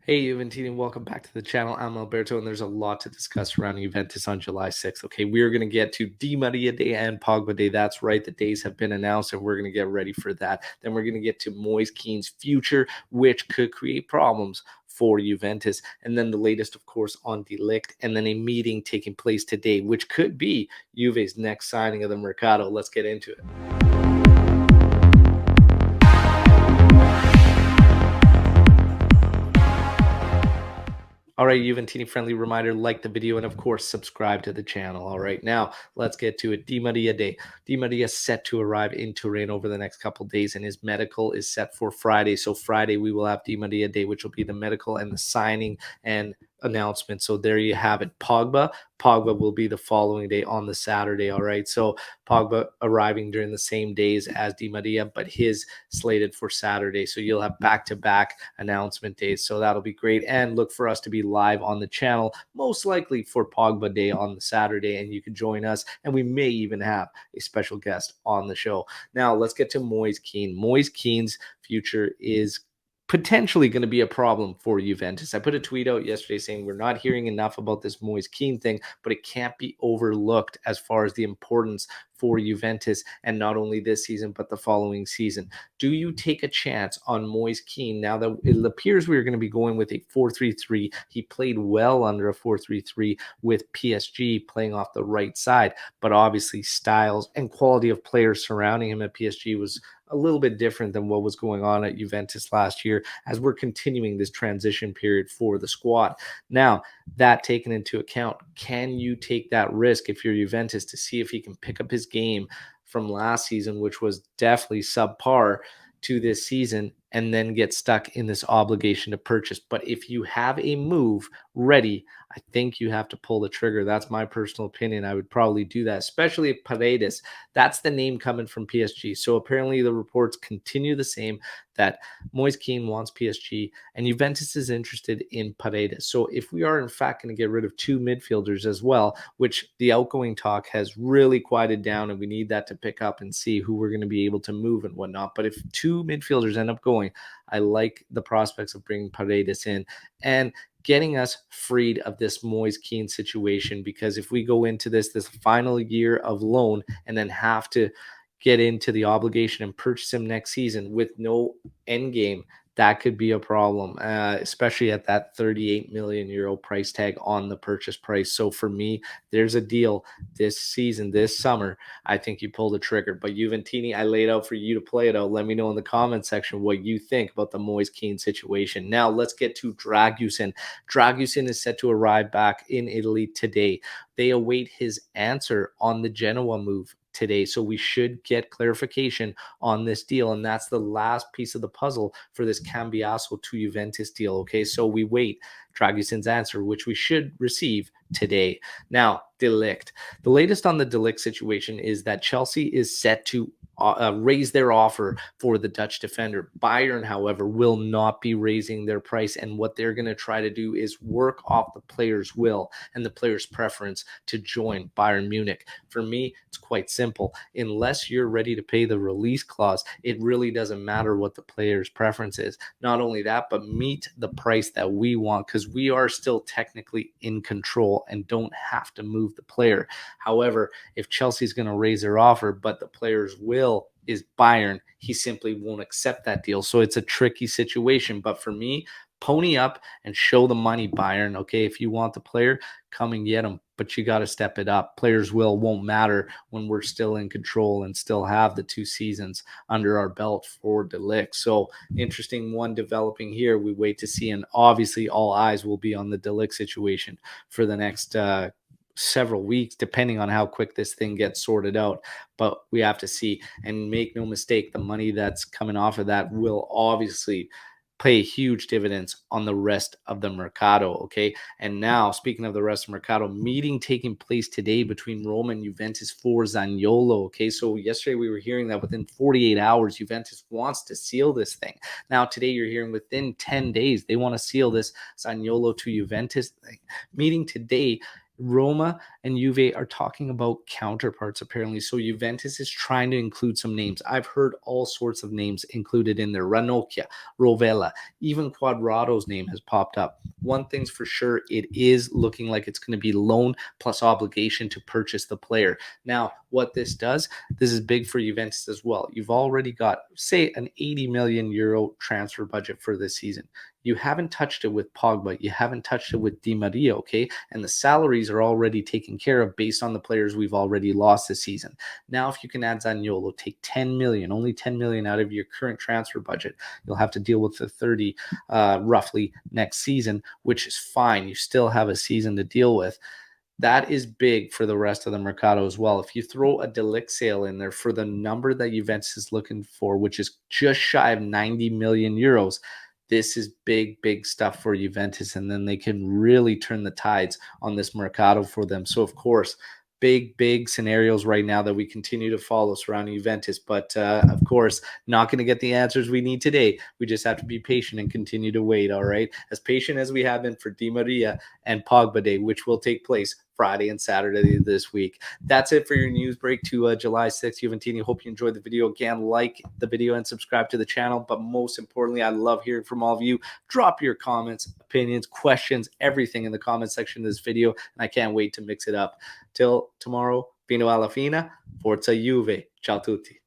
Hey, Juventini, welcome back to the channel. I'm Alberto, and there's a lot to discuss around Juventus on July 6th. Okay, we're going to get to Di Maria Day and Pogba Day. That's right, the days have been announced, and we're going to get ready for that. Then we're going to get to Moise Kean's future, which could create problems for Juventus. And then the latest, of course, on the Ligt, and then a meeting taking place today, which could be Juve's next signing of the Mercado. Let's get into it. All right, Juventini friendly reminder, like the video, and of course, subscribe to the channel. All right, now let's get to it. Di Maria Day. Di Maria is set to arrive in Turin over the next couple days, and his medical is set for Friday. So Friday, we will have Di Maria Day, which will be the medical and the signing and announcement. So there you have it. Pogba will be the following day on the Saturday. All right, so Pogba arriving during the same days as Di Maria, but his slated for Saturday. So you'll have back-to-back announcement days. So that'll be great. And look for us to be live on the channel, most likely for Pogba Day on the Saturday. And you can join us. And we may even have a special guest on the show. Now, let's get to Moise Kean. Moise Kean's future is potentially going to be a problem for Juventus. I put a tweet out yesterday saying we're not hearing enough about this Moise Kean thing, but it can't be overlooked as far as the importance for Juventus, and not only this season, but the following season. Do you take a chance on Moise Kean now that it appears we're going to be going with a 4-3-3? He played well under a 4-3-3 with PSG playing off the right side, but obviously styles and quality of players surrounding him at PSG was a little bit different than what was going on at Juventus last year as we're continuing this transition period for the squad. Now, that taken into account, can you take that risk if you're Juventus to see if he can pick up his game from last season, which was definitely subpar, to this season, and then get stuck in this obligation to purchase? But if you have a move ready, I think you have to pull the trigger. That's my personal opinion. I would probably do that, especially if Paredes. That's the name coming from PSG. So apparently the reports continue the same, that Moise Kean wants PSG and Juventus is interested in Paredes. So if we are in fact going to get rid of two midfielders as well, which the outgoing talk has really quieted down, and we need that to pick up and see who we're going to be able to move and whatnot. But if two midfielders end up going, I like the prospects of bringing Paredes in and getting us freed of this Moise Kean situation, because if we go into this final year of loan and then have to get into the obligation and purchase him next season with no end game, that could be a problem, especially at that 38 million euro price tag on the purchase price. So for me, there's a deal this season, this summer. I think you pull the trigger. But Juventini, I laid out for you to play it out. Let me know in the comment section what you think about the Moise Kean situation. Now let's get to Dragusin. Dragusin is set to arrive back in Italy today. They await his answer on the Genoa move today. So we should get clarification on this deal. And that's the last piece of the puzzle for this Cambiasso to Juventus deal. Okay, so we wait Dragusin's answer, which we should receive today. Now, De Ligt. The latest on the De Ligt situation is that Chelsea is set to raise their offer for the Dutch defender. Bayern, however, will not be raising their price, and what they're going to try to do is work off the player's will and the player's preference to join Bayern Munich. For me, it's quite simple. Unless you're ready to pay the release clause, it really doesn't matter what the player's preference is. Not only that, but meet the price that we want, because we are still technically in control and don't have to move the player. However, if Chelsea's going to raise their offer, but the player's will is Bayern, he simply won't accept that deal. So it's a tricky situation. But for me, pony up and show the money, Bayern. Okay, if you want the player, come and get him, but you got to step it up. Players' will won't matter when we're still in control and still have the 2 seasons under our belt for De Ligt. So interesting one developing here. We wait to see, and obviously all eyes will be on the De Ligt situation for the next several weeks, depending on how quick this thing gets sorted out. But we have to see, and make no mistake, the money that's coming off of that will obviously pay huge dividends on the rest of the Mercado. Okay, and now speaking of the rest of the Mercado, meeting taking place today between Roma and Juventus for Zaniolo. Okay, so yesterday we were hearing that within 48 hours Juventus wants to seal this thing. Now today you're hearing within 10 days they want to seal this Zaniolo to Juventus thing. Meeting today Roma and Juve are talking about counterparts, apparently. So Juventus is trying to include some names. I've heard all sorts of names included in there. Ranocchia, Rovella, even Quadrado's name has popped up. One thing's for sure, it is looking like it's going to be loan plus obligation to purchase the player. Now, what this does, this is big for Juventus as well. You've already got, say, an 80 million euro transfer budget for this season. You haven't touched it with Pogba. You haven't touched it with Di Maria, okay? And the salaries are already taken care of based on the players we've already lost this season. Now, if you can add Zaniolo, take 10 million, only 10 million out of your current transfer budget. You'll have to deal with the 30 roughly next season, which is fine. You still have a season to deal with. That is big for the rest of the Mercado as well. If you throw a Ligt sale in there for the number that Juventus is looking for, which is just shy of 90 million euros, this is big, big stuff for Juventus. And then they can really turn the tides on this Mercado for them. So, of course, big, big scenarios right now that we continue to follow surrounding Juventus. But, of course, not going to get the answers we need today. We just have to be patient and continue to wait, all right? As patient as we have been for Di Maria and Pogba Day, which will take place Friday and Saturday this week. That's it for your news break to July 6th. Juventini, hope you enjoyed the video. Again, like the video and subscribe to the channel. But most importantly, I love hearing from all of you. Drop your comments, opinions, questions, everything in the comment section of this video. And I can't wait to mix it up. Till tomorrow, fino alla fine, forza Juve. Ciao tutti.